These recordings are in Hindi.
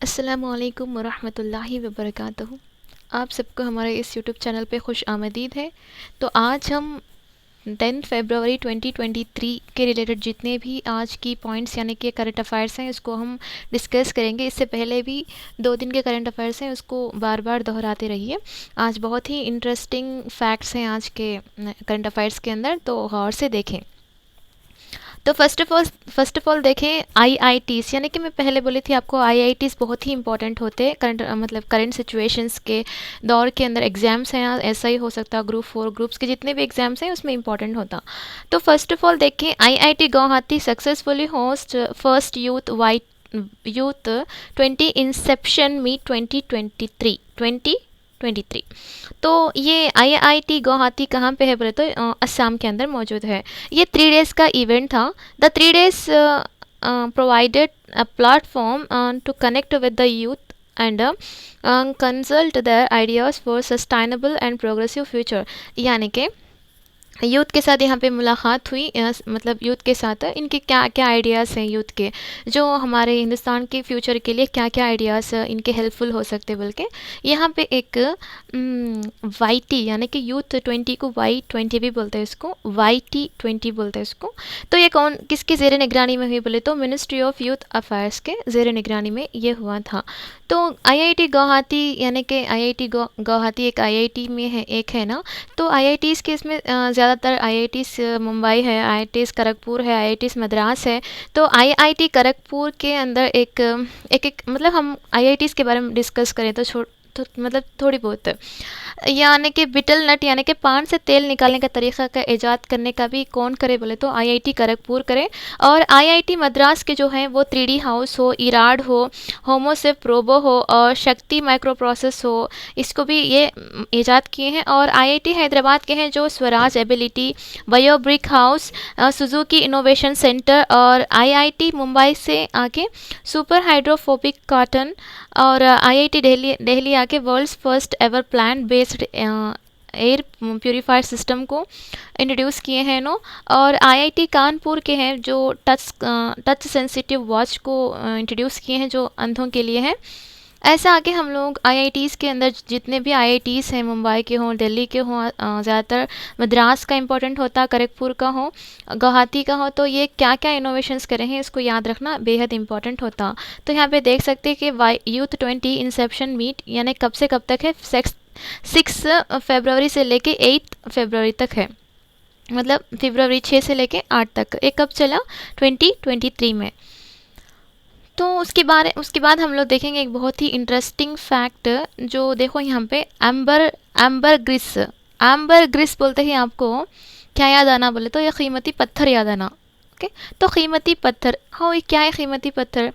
अस्सलामुअलैकुम वरहमतुल्लाहि वबरकातुहू। आप सबको हमारे इस यूट्यूब चैनल पे खुश आमदीद है। तो आज हम 10 फरवरी 2023 के रिलेटेड जितने भी आज की पॉइंट्स यानी कि करंट अफेयर्स हैं उसको हम डिस्कस करेंगे। इससे पहले भी 2 दिन के करंट अफेयर्स हैं उसको बार बार दोहराते रहिए। आज बहुत ही इंटरेस्टिंग फैक्ट्स हैं आज के करंट अफेयर्स के अंदर, तो गौर से देखें। तो फर्स्ट ऑफ ऑल देखें आईआईटीज़, यानी कि मैं पहले बोली थी आपको आईआईटीज़ बहुत ही इंपॉर्टेंट होते हैं करंट मतलब करंट सिचुएशंस के दौर के अंदर। एग्ज़ाम्स हैं, ऐसा ही हो सकता है ग्रुप 4 ग्रुप्स के जितने भी एग्ज़ाम्स हैं उसमें इंपॉर्टेंट होता। तो फर्स्ट ऑफ ऑल देखें IIT Guwahati successfully host first youth 20 inception meet 2023। तो ये आईआईटी गुवाहाटी कहाँ पे है बोले तो असम के अंदर मौजूद है। ये 3 डेज़ का इवेंट था। The 3 days provided a platform to connect with the youth and consult their ideas for sustainable and progressive future. यानी कि यूथ के साथ यहाँ पे मुलाकात हुई, मतलब यूथ के साथ इनके क्या क्या आइडियाज़ हैं यूथ के, जो हमारे हिंदुस्तान के फ्यूचर के लिए क्या क्या आइडियाज़ इनके हेल्पफुल हो सकते बोल के। यहाँ पे एक YT यानी कि यूथ 20 को Y20 भी बोलते हैं, इसको YT20 बोलते हैं इसको। तो ये कौन किसके ज़ेर निगरानी में हुई बोले तो मिनिस्ट्री ऑफ यूथ अफेयर्स के ज़ेर निगरानी में ये हुआ था। तो आईआईटी गुवाहाटी यानी कि आईआईटी गुवाहाटी एक आईआईटी में है, एक है ना। तो आईआईटीज़ के इसमें ज़्यादातर आईआईटीज़ मुंबई है, आईआईटीज़ खड़गपुर है, आईआईटीज़ मद्रास है। तो आईआईटी खड़गपुर के अंदर एक मतलब हम आईआईटीज़ के बारे में डिस्कस करें तो मतलब थोड़ी बहुत, यानी कि बिटल नट यानी कि पान से तेल निकालने का तरीक़ा का ईजाद करने का भी कौन करे बोले तो आईआईटी खड़गपुर करे। और आईआईटी मद्रास के जो हैं वो 3D हाउस हो, इराड हो, होमोसेफ प्रोबो हो और शक्ति माइक्रो प्रोसेस हो, इसको भी ये ईजाद किए हैं। और आईआईटी हैदराबाद के हैं जो Swaraj ability, bio brick house, Suzuki innovation centre. और आईआईटी मुंबई से आके सुपर हाइड्रोफोबिक कॉटन। और आईआईटी दिल्ली आके world's first ever plant based air purifier system को इंट्रोड्यूस किए हैं नो। और आईआईटी कानपुर के हैं जो टच सेंसिटिव वॉच को इंट्रोड्यूस किए हैं जो अंधों के लिए है। ऐसा आगे हम लोग आईआईटीज़ के अंदर जितने भी आईआईटीज़ हैं, मुंबई के हों, दिल्ली के हों, ज़्यादातर मद्रास का इंपॉर्टेंट होता, खड़गपुर का हो, गुवाहाटी का हो, तो ये क्या क्या इनोवेशंस करे हैं इसको याद रखना बेहद इंपॉर्टेंट होता। तो यहाँ पे देख सकते हैं कि यूथ 20 इंसेप्शन मीट यानी कब से कब तक है, 6 फरवरी से लेके 8 फरवरी तक है, मतलब फरवरी 6 से लेके 8 तक। ये कब चला 2023 में। तो उसके बाद हम लोग देखेंगे एक बहुत ही इंटरेस्टिंग फैक्ट, जो देखो यहाँ पे एम्बर ग्रिस बोलते ही आपको क्या याद आना बोले तो ये कीमती पत्थर याद आना। ओके, तो कीमती पत्थर, हाँ ये क्या है कीमती पत्थर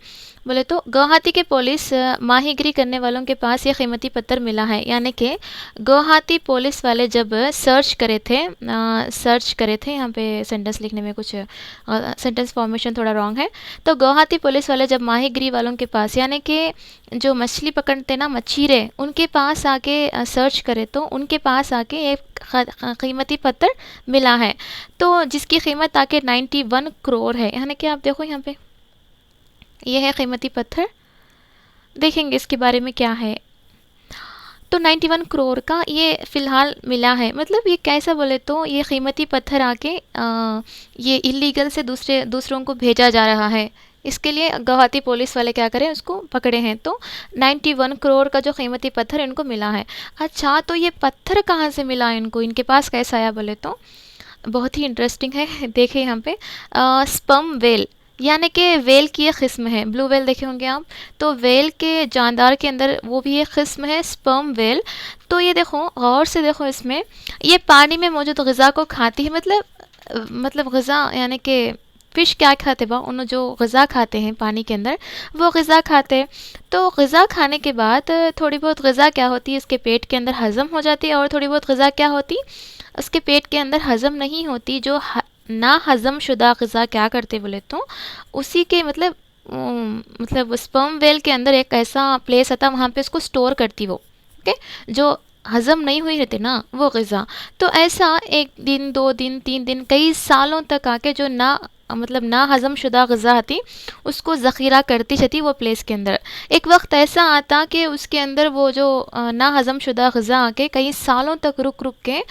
बोले तो गुवाहाटी के पुलिस माहीगिरी करने वालों के पास ये कीमती पत्थर मिला है। यानी कि गुवाहाटी पुलिस वाले जब सर्च करे थे यहाँ पे सेंटेंस लिखने में कुछ सेंटेंस फॉर्मेशन थोड़ा रॉन्ग है। तो गुवाहाटी पुलिस वाले जब माहीगिरी वालों के पास यानी कि जो मछली पकड़ते ना मच्छीरे, उनके पास आके सर्च करे तो उनके पास आके एक कीमती पत्थर मिला है। तो जिसकी कीमत आके 91 करोड़ है। यानी कि आप देखो यहाँ पे ये है कीमती पत्थर, देखेंगे इसके बारे में क्या है। तो 91 करोड़ का ये फ़िलहाल मिला है। मतलब ये कैसा बोले तो ये कीमती पत्थर आके ये इलीगल से दूसरों को भेजा जा रहा है। इसके लिए गुवाहाटी पुलिस वाले क्या करें उसको पकड़े हैं। तो 91 करोड़ का जो कीमती पत्थर इनको मिला है। अच्छा, तो ये पत्थर कहाँ से मिला इनको, इनके पास कैसा आया बोले तो बहुत ही इंटरेस्टिंग है। देखिए यहाँ पे स्पर्म वेल यानी कि वेल की एक किस्म है, ब्लू वेल देखे होंगे आप। तो वेल के जानदार के अंदर वो भी एक किस्म है स्पर्म वेल। तो ये देखो गौर से देखो, इसमें ये पानी में मौजूद ग़िज़ा को खाती है। मतलब ग़िज़ा यानी कि फ़िश क्या खाते बा, उन जो ग़िज़ा खाते हैं पानी के अंदर वो ग़िज़ा खाते। तो ग़िज़ा खाने के बाद थोड़ी बहुत ग़िज़ा क्या होती है इसके पेट के अंदर हज़म हो जाती है, और थोड़ी बहुत ग़िज़ा क्या होती उसके पेट के अंदर हज़म नहीं होती। जो ना हज़म शुदा ग़िज़ा क्या करते बोले तो उसी के मतलब स्पर्म वेल के अंदर एक ऐसा प्लेस आता, वहाँ पे उसको स्टोर करती वो। ओके, जो हज़म नहीं हुई रहती ना वो ग़िज़ा। तो ऐसा 1 दिन 2 दिन 3 दिन कई सालों तक आके जो ना मतलब ना हज़म शुदा ग़िज़ा हती उसको ज़ख़ीरा करती छती वो प्लेस के अंदर। एक वक्त ऐसा आता कि उसके अंदर वो जो ना हज़म शुदा ग़िज़ा आके कई सालों तक रुक रुक के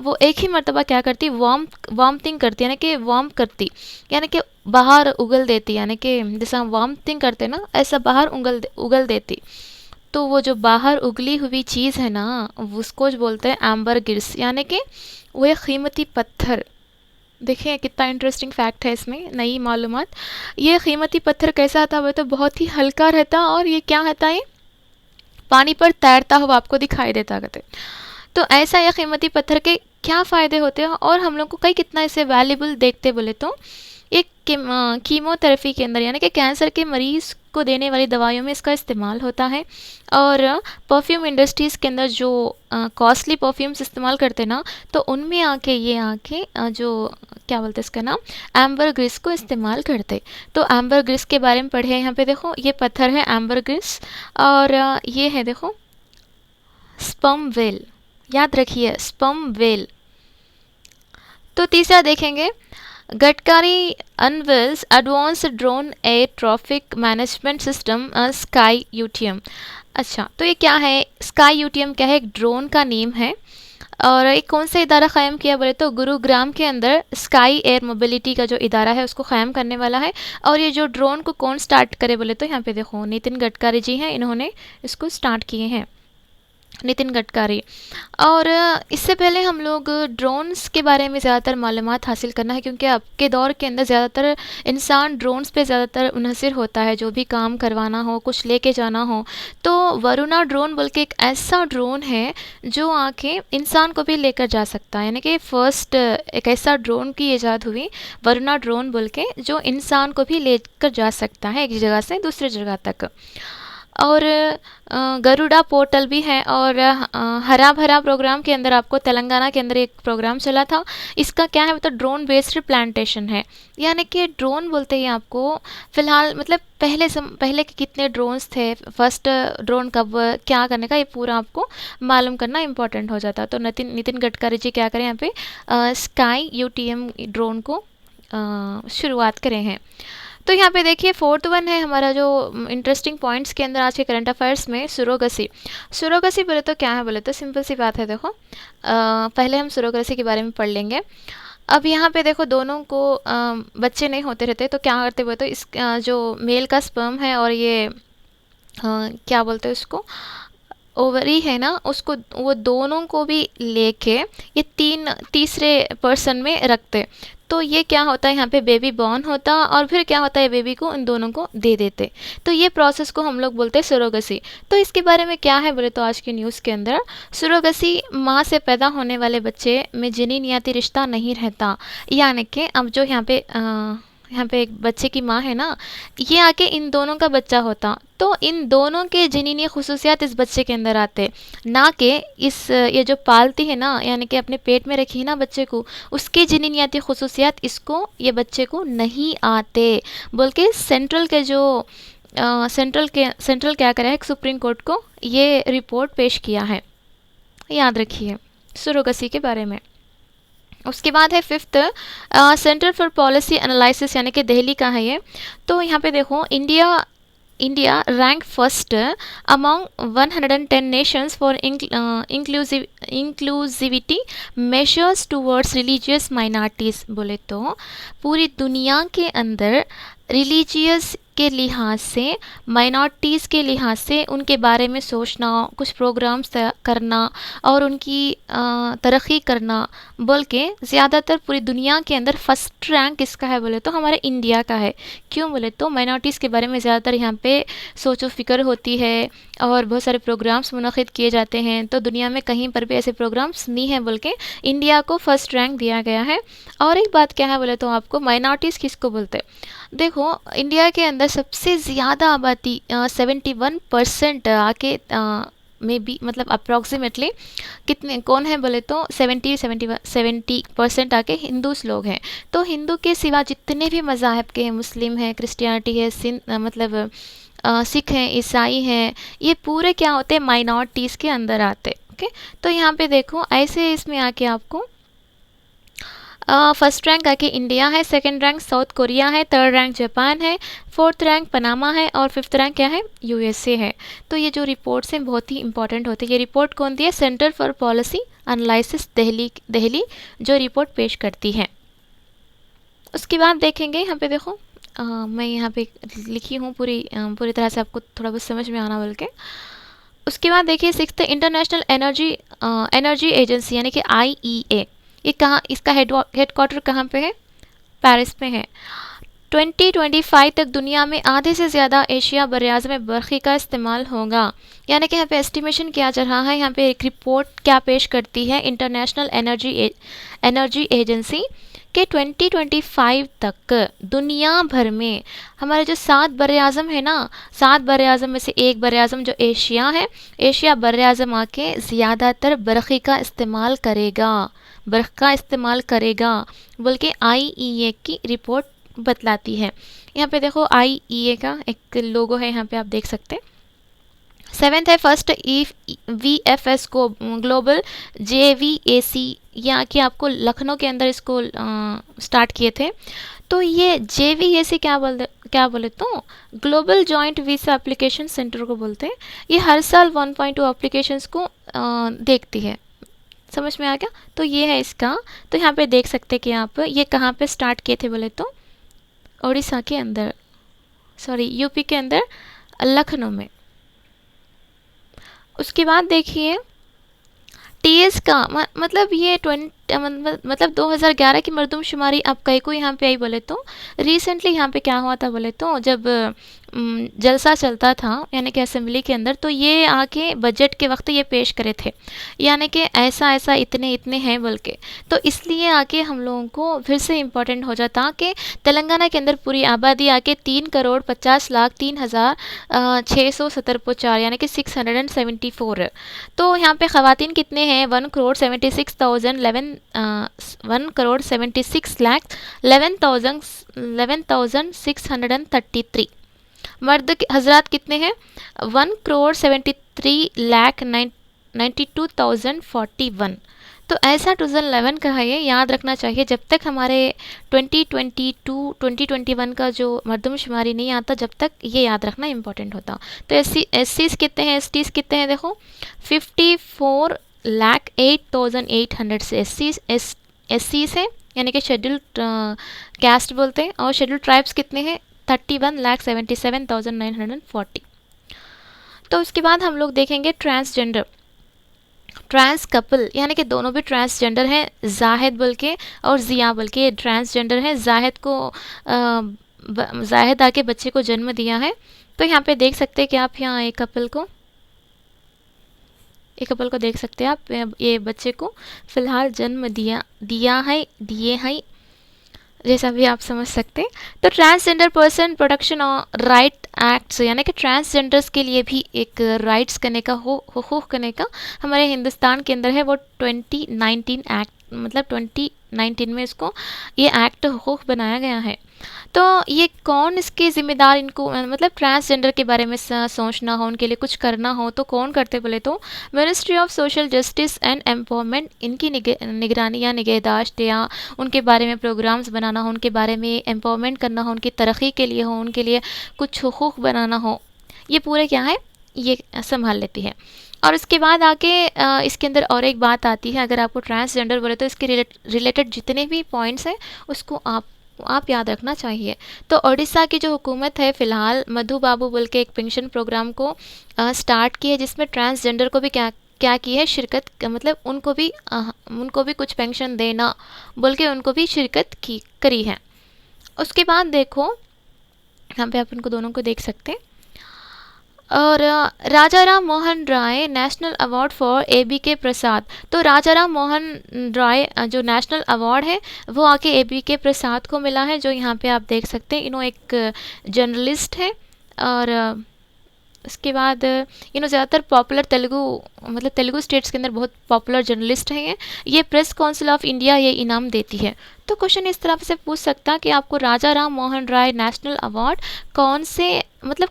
वो एक ही मरतबा क्या करती, वॉमिटिंग करती, यानी कि वॉर्म करती, यानी कि बाहर उगल देती, यानी कि जैसा हम वॉमिटिंग करते ना ऐसा बाहर उगल देती। तो वो जो बाहर उगली हुई चीज़ है ना उसको जो बोलते हैं एम्बरगिल्स, यानी कि वो एक कीमती पत्थर। देखिए कितना इंटरेस्टिंग फैक्ट है इसमें, नई मालूमात। ये कीमती पत्थर कैसा आता है, तो बहुत ही हल्का रहता और ये क्या रहता है, पानी पर तैरता हुआ आपको दिखाई देता कहते। तो ऐसा यह कीमती पत्थर के क्या फ़ायदे होते हैं और हम लोग को कई कितना इसे वैल्यूबल देखते बोले तो एक कीमोथेरेपी के अंदर, यानी कि कैंसर के मरीज़ को देने वाली दवाइयों में इसका इस्तेमाल होता है। और परफ्यूम इंडस्ट्रीज़ के अंदर जो कॉस्टली परफ्यूम्स इस्तेमाल करते ना, तो उनमें आके जो क्या बोलते हैं इसका नाम, एम्बरग्रिस को इस्तेमाल करते। तो एम्बरग्रिस के बारे में पढ़े हैं यहाँ पे, देखो ये पत्थर है एम्बरग्रिस, और ये है देखो स्पर्म वेल, याद रखिए स्पर्म वेल। तो तीसरा देखेंगे, Gadkari unveils advanced drone air traffic management system sky UTM. अच्छा, तो ये क्या है, स्काई यूटीएम क्या है, एक ड्रोन का नेम है। और एक कौन सा इदारा क़ायम किया बोले तो गुरुग्राम के अंदर स्काई एयर मोबिलिटी का जो इदारा है उसको क़ायम करने वाला है। और ये जो ड्रोन को कौन स्टार्ट करे बोले तो यहाँ पे देखो नितिन गडकरी जी हैं, इन्होंने इसको स्टार्ट किए हैं, नितिन गडकरी। और इससे पहले हम लोग ड्रोन्स के बारे में ज़्यादातर मालूमात हासिल करना है, क्योंकि अब के दौर के अंदर ज़्यादातर इंसान ड्रोन्स पे ज़्यादातर मुनहसिर होता है, जो भी काम करवाना हो, कुछ लेके जाना हो। तो वरुणा ड्रोन बोल के एक ऐसा ड्रोन है जो आके इंसान को भी लेकर जा सकता है, यानी कि फ़र्स्ट एक ऐसा ड्रोन की ईजाद हुई वरुणा ड्रोन बोल के, जो इंसान को भी लेकर जा सकता है एक जगह से दूसरी जगह तक। और गरुड़ा पोर्टल भी है। और हरा भरा प्रोग्राम के अंदर आपको तेलंगाना के अंदर एक प्रोग्राम चला था, इसका क्या है, तो ड्रोन बेस्ड प्लांटेशन है। यानी कि ड्रोन बोलते ही आपको फ़िलहाल मतलब पहले के कितने ड्रोन्स थे, फर्स्ट ड्रोन कब क्या करने का, ये पूरा आपको मालूम करना इम्पोर्टेंट हो जाता। तो नितिन गडकरी जी क्या करें यहाँ पे स्काई यूटीएम ड्रोन को शुरुआत करें हैं। तो यहाँ पे देखिए फोर्थ वन है हमारा जो इंटरेस्टिंग पॉइंट्स के अंदर आज के करंट अफेयर्स में, सुरोगसी बोले तो क्या है बोले तो सिंपल सी बात है। देखो पहले हम सुरोगसी के बारे में पढ़ लेंगे। अब यहाँ पे देखो दोनों को बच्चे नहीं होते रहते, तो क्या करते बोले तो इस जो मेल का स्पर्म है और ये क्या बोलते हैं उसको, ओवरी है ना, उसको वो दोनों को भी लेके ये तीसरे पर्सन में रखते। तो ये क्या होता है, यहाँ पे बेबी बॉर्न होता और फिर क्या होता है, बेबी को इन दोनों को दे देते। तो ये प्रोसेस को हम लोग बोलते हैं सुरोगसी। तो इसके बारे में क्या है बोले तो आज की न्यूज़ के अंदर, सुरोगसी माँ से पैदा होने वाले बच्चे में जनीनियाती रिश्ता नहीं रहता, यानी कि अब जो यहाँ पे एक बच्चे की माँ है ना, ये आके इन दोनों का बच्चा होता, तो इन दोनों के जनीनी खुसूसियात इस बच्चे के अंदर आते, ना कि ये जो पालती है ना, यानी कि अपने पेट में रखी है ना बच्चे को, उसके जनीनियाती खुसूसियात इसको ये बच्चे को नहीं आते बोल के सेंट्रल क्या करा है, सुप्रीम कोर्ट को ये रिपोर्ट पेश किया है। याद रखिए सुरोगसी के बारे में। उसके बाद है fifth centre for policy analysis, यानी कि दिल्ली का है ये। तो यहाँ पे देखो India rank first among 110 Nations for inclusivity measures towards religious minorities. बोले तो पूरी दुनिया के अंदर रिलीजियस के लिहाज से, माइनॉरिटीज़ के लिहाज से उनके बारे में सोचना, कुछ प्रोग्राम्स करना और उनकी तरक्की करना बोल के ज़्यादातर पूरी दुनिया के अंदर फर्स्ट रैंक किसका है बोले तो हमारे इंडिया का है। क्यों बोले तो माइनॉरिटीज़ के बारे में ज़्यादातर यहाँ पे सोचो फ़िक्र होती है और बहुत सारे प्रोग्राम्स मुनक़िद किए जाते हैं। तो दुनिया में कहीं पर भी ऐसे प्रोग्राम्स नहीं हैं बोल के इंडिया को फर्स्ट रैंक दिया गया है। और एक बात क्या है बोले तो आपको माइनॉरिटीज़ किसको बोलते हैं, देखो इंडिया के अंदर सबसे ज़्यादा आबादी 71% आके में भी मतलब अप्रॉक्सीमेटली कितने कौन है बोले तो 70% आके हिंदूस लोग हैं। तो हिंदू के सिवा जितने भी मज़ाहब के हैं, मुस्लिम है, क्रिश्चियनिटी है, सिख हैं, ईसाई हैं, ये पूरे क्या होते हैं माइनॉरिटीज़ के अंदर आते। ओके, तो यहाँ पे देखो ऐसे इसमें आके आपको फर्स्ट रैंक आके इंडिया है, सेकंड रैंक साउथ कोरिया है, थर्ड रैंक जापान है, फोर्थ रैंक पनामा है और फिफ्थ रैंक क्या है, यूएसए है। तो ये जो रिपोर्ट्स हैं बहुत ही इंपॉर्टेंट होती है। ये रिपोर्ट कौन दी है, centre for policy analysis Delhi जो रिपोर्ट पेश करती है। उसके बाद देखेंगे यहाँ पे देखो, मैं यहाँ पे लिखी हूँ पूरी तरह से, आपको थोड़ा बहुत समझ में आना बोल के। उसके बाद देखिए सिक्स्थ, इंटरनेशनल एनर्जी एजेंसी यानी कि आईईए, ये कहाँ, इसका हेडक्वार्टर कहाँ पे है, पेरिस में है। 2025 तक दुनिया में आधे से ज़्यादा एशिया बरयाज़ में बरक़ी का इस्तेमाल होगा। यानी कि यहाँ पे एस्टिमेशन किया जा रहा है। यहाँ पे एक रिपोर्ट क्या पेश करती है इंटरनेशनल एनर्जी एजेंसी के 2025 तक दुनिया भर में हमारे जो 7 बरआज़म है ना, 7 बरआज़म में से एक बरआज़म जो एशिया है, एशिया बरआज़म आके ज़्यादातर बरक़ी का इस्तेमाल करेगा, बर्फ़ का इस्तेमाल करेगा बोल के आईईए की रिपोर्ट बतलाती है। यहाँ पे देखो आईईए का एक लोगो है, यहाँ पे आप देख सकते हैं। सेवेंथ है फर्स्ट VFS को ग्लोबल JVAC, यहाँ की आपको लखनऊ के अंदर इसको स्टार्ट किए थे। तो ये JVAC क्या बोले तो global joint visa application centre को बोलते हैं। ये हर साल 1.2 एप्लीकेशंस को देखती है। समझ में आ गया? तो ये है इसका। तो यहाँ पे देख सकते हैं कि आप ये कहाँ पे स्टार्ट किए थे बोले तो उड़ीसा के अंदर, सॉरी यूपी के अंदर लखनऊ में। उसके बाद देखिए TS का मतलब ये 2011 की मरदमशुमारी आप कहीं को यहाँ पे आई बोले तो रिसेंटली यहाँ पे क्या हुआ था बोले तो जब जलसा चलता था यानी कि असेंबली के अंदर, तो ये आके बजट के वक्त ये पेश करे थे यानी कि ऐसा ऐसा इतने इतने हैं बोल के। तो इसलिए आके हम लोगों को फिर से इम्पोर्टेंट हो जाता कि तेलंगाना के अंदर पूरी आबादी आके 3,50,03,674 यानी कि 674। तो यहाँ पे ख़वातीन कितने हैं, 1,76,11,633। मर्द हजरात कितने हैं, 1,73,92,041। तो ऐसा 2011 का है, ये याद रखना चाहिए। जब तक हमारे 2022-2021 का जो मरदमशुमारी नहीं आता, जब तक ये याद रखना इम्पोर्टेंट होता। तो SCs कितने हैं, STs कितने हैं, देखो 54,08,800 से SCs है यानी कि शेड्यूल्ड कास्ट बोलते हैं। और शेड्यूल्ड ट्राइब्स कितने हैं, 31,77,940। तो उसके बाद हम लोग देखेंगे ट्रांसजेंडर, ट्रांस कपल यानी कि दोनों भी ट्रांसजेंडर हैं, जाहिद बोल के और जिया बोल के। ट्रांसजेंडर है, जाहिद आके बच्चे को जन्म दिया है। तो यहाँ पे देख सकते हैं कि आप यहाँ एक कपल को देख सकते हैं आप, ये बच्चे को फिलहाल जन्म दिए हैं जैसा भी आप समझ सकते हैं। तो ट्रांसजेंडर पर्सन प्रोटेक्शन और राइट एक्ट्स यानी कि ट्रांसजेंडर्स के लिए भी एक राइट्स करने का हुकूक करने का हमारे हिंदुस्तान के अंदर है, वो 2019 एक्ट, मतलब 2019 में इसको ये एक्ट हुकूक बनाया गया है। तो ये कौन इसके ज़िम्मेदार, इनको मतलब ट्रांसजेंडर के बारे में सोचना हो, उनके लिए कुछ करना हो तो कौन करते बोले तो ministry of social justice and empowerment. इनकी निगरानी या निगहदाश्त या उनके बारे में प्रोग्राम्स बनाना हो, उनके बारे में एम्पावरमेंट करना हो, उनकी तरक्की के लिए हो, उनके लिए कुछ हुकूक बनाना हो, ये पूरे क्या है, ये संभाल लेती है। और उसके बाद आके इसके अंदर और एक बात आती है, अगर आपको ट्रांसजेंडर बोले तो इसके रिलेटेड जितने भी पॉइंट्स हैं उसको आप याद रखना चाहिए। तो उड़ीसा की जो हुकूमत है फ़िलहाल मधु बाबू बोल के एक पेंशन प्रोग्राम को स्टार्ट की है, जिसमें ट्रांसजेंडर को भी क्या की है, शिरकत, मतलब उनको भी कुछ पेंशन देना बोल के उनको भी शिरकत करी है। उसके बाद देखो यहाँ पे आप उनको दोनों को देख सकते हैं। और राजा Ram Mohan Roy national award for ABK प्रसाद। तो राजा राम मोहन राय जो नेशनल अवार्ड है वो आके ABK प्रसाद को मिला है, जो यहाँ पे आप देख सकते हैं। इन्हों एक जर्नलिस्ट है और उसके बाद ज़्यादातर पॉपुलर तेलुगु स्टेट्स के अंदर बहुत पॉपुलर जर्नलिस्ट हैं ये प्रेस काउंसिल ऑफ इंडिया ये इनाम देती है। तो क्वेश्चन इस तरह से पूछ सकता कि आपको राजा राम मोहन राय नेशनल अवार्ड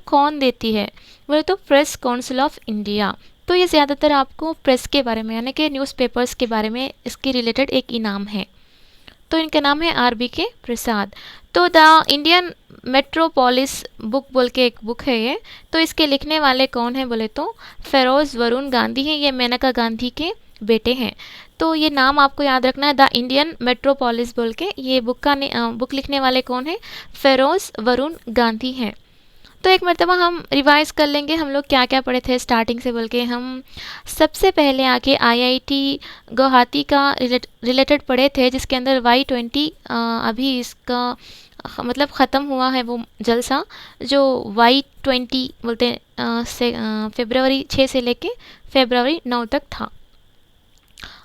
कौन देती है, बोले तो प्रेस काउंसिल ऑफ इंडिया। तो ये ज़्यादातर आपको प्रेस के बारे में यानी कि न्यूज़पेपर्स के बारे में इसके रिलेटेड एक इनाम है। तो इनका नाम है RBK प्रसाद। तो द इंडियन मेट्रोपोलिस बुक बोल के एक बुक है ये। तो इसके लिखने वाले कौन है बोले तो फेरोज़ वरुण गांधी हैं। ये मेनका गांधी के बेटे हैं। तो ये नाम आपको याद रखना है, द इंडियन मेट्रोपोलिस बोल के। ये बुक लिखने वाले कौन है? फेरोज़ वरुण गांधी हैं। तो एक मरतबा हम रिवाइज कर लेंगे हम लोग क्या क्या पढ़े थे स्टार्टिंग से बोल के। हम सबसे पहले आके IIT गुवाहाटी का रिलेटेड पढ़े थे, जिसके अंदर Y20 अभी इसका मतलब ख़त्म हुआ है वो जलसा, जो Y20 बोलते हैं से फरवरी 6 से लेके फरवरी 9 तक था।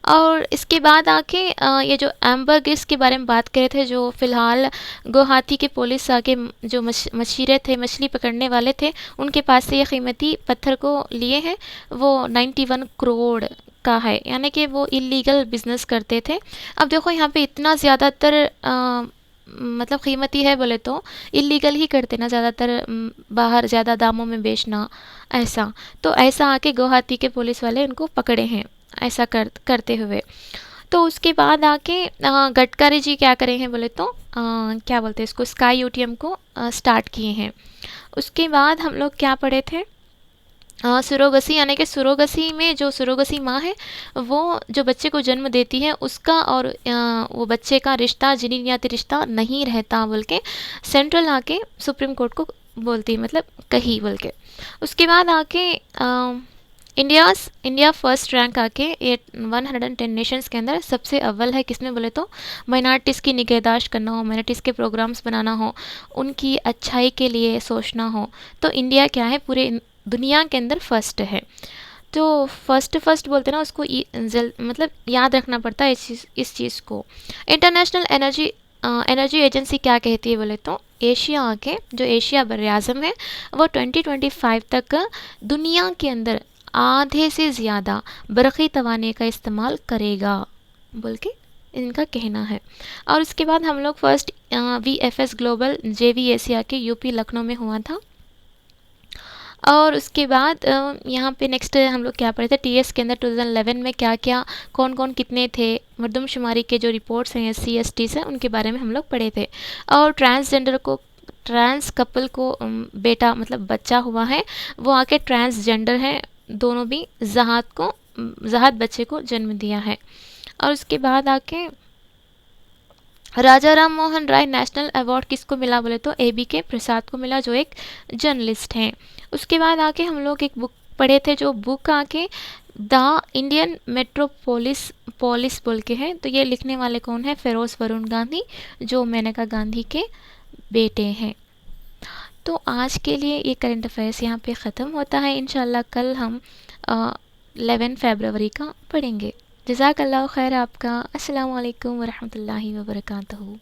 और इसके बाद आके ये जो एम्बर गिस के बारे में बात करे थे, जो फ़िलहाल गुवाहाटी के पुलिस आके जो मछिरे थे, मछली पकड़ने वाले थे, उनके पास से ये कीमती पत्थर को लिए हैं, वो 91 करोड़ का है, यानी कि वो इलीगल बिजनेस करते थे। अब देखो यहाँ पे इतना ज़्यादातर मतलब कीमती है बोले तो इलीगल ही करते ना ज़्यादातर, बाहर ज़्यादा दामों में बेचना ऐसा। तो ऐसा आके गुवाहाटी के पुलिस वाले उनको पकड़े हैं ऐसा करते हुए। तो उसके बाद आके गडकरी जी क्या करे हैं बोले तो क्या बोलते हैं इसको, स्काई यूटीएम को स्टार्ट किए हैं। उसके बाद हम लोग क्या पढ़े थे, सुरोगसी, यानी कि सुरोगसी में जो सुरोगसी माँ है वो जो बच्चे को जन्म देती है उसका और वो बच्चे का रिश्ता जिनीनियाती रिश्ता नहीं रहता बोल के सेंट्रल आके सुप्रीम कोर्ट को बोलती है, मतलब कही बोल के। उसके बाद आके इंडिया फर्स्ट रैंक आके 110 नेशंस के अंदर सबसे अव्वल है किसमें बोले तो माइनॉरिटीज़ की निगहदाश्त करना हो, माइनॉरिटीज़ के प्रोग्राम्स बनाना हो, उनकी अच्छाई के लिए सोचना हो, तो इंडिया क्या है पूरे दुनिया के अंदर फर्स्ट है। तो फर्स्ट बोलते ना उसको मतलब याद रखना पड़ता है इस चीज़ को। इंटरनेशनल एनर्जी एजेंसी क्या कहती है बोले तो एशिया आके जो एशिया बर्राज़म है वो 2025 तक दुनिया के अंदर आधे से ज़्यादा बरक़ी तवाने का इस्तेमाल करेगा बोल के इनका कहना है। और उसके बाद हम लोग first VFS global JV Asia के UP लखनऊ में हुआ था। और उसके बाद यहाँ पे नेक्स्ट हम लोग क्या पढ़े थे, TS के अंदर 2011 में क्या क्या कौन कौन कितने थे, मरदमशुमारी के जो रिपोर्ट्स हैं SC ST से उनके बारे में हम लोग पढ़े थे। और ट्रांस कपल को बेटा मतलब बच्चा हुआ है वो आके ट्रांसजेंडर हैं, दोनों भी जहाद बच्चे को जन्म दिया है। और उसके बाद आके राजा राम मोहन राय नेशनल अवार्ड किसको मिला बोले तो ABK प्रसाद को मिला, जो एक जर्नलिस्ट हैं। उसके बाद आके हम लोग एक बुक पढ़े थे, जो बुक आके द इंडियन मेट्रोपोलिस बोल के है। तो ये लिखने वाले कौन है, फेरोज़ वरुण गांधी, जो मेनका गांधी के बेटे हैं। तो आज के लिए ये करंट अफेयर्स यहाँ पे ख़त्म होता है। इंशाल्लाह कल हम 11 फरवरी का पढ़ेंगे। जज़ाकल्लाह खैर आपका। अस्सलामु अलैकुम वरहमतुल्लाहि वबरकातुहू।